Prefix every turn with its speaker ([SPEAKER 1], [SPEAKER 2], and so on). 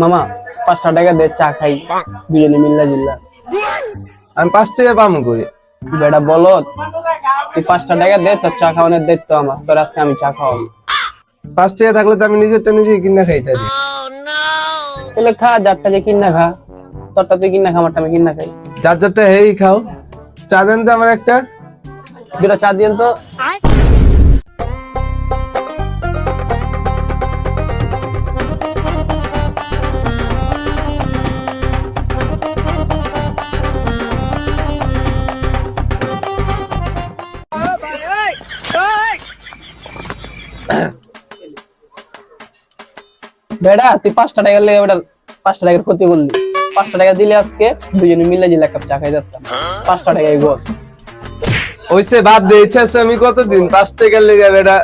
[SPEAKER 1] মামা 5টা টাকা দে, চা খাই দুজনে মিল্লা জিল্লা।
[SPEAKER 2] আমি 5 টাকা পামু কই?
[SPEAKER 1] বেটা বলো, তুই 5টা টাকা দে, তোর চা খাওয়ানোর দায়িত্ব আমার। তোর আজকে আমি চা খাওয়াবো।
[SPEAKER 2] 5 টাকা থাকলে তো আমি নিজেরটা নিজেই কিনা খাইতারি।
[SPEAKER 1] তাহলে খা, যারটা যে কিনা খা। তোরটা তুই কিনা খা, আমারটা আমি কিনা খাই।
[SPEAKER 2] যার যারটা হেই খাও। চা দেন তো আমার একটা।
[SPEAKER 1] দুটা চা দিয়েন তো। বেটা তুই 5টা টাকা লেগে বেটার 5টা টাকার ক্ষতি করলি। 5টা টাকা দিলে আজকে দুজনে মিলে জিলে এক কাপ চা খাই যাতাম। 5টা টাকায় গোস।
[SPEAKER 2] ওইসে বাদ দে, ইচ্ছা আছে আমি কতদিন 5 টাকার লেগে বেটা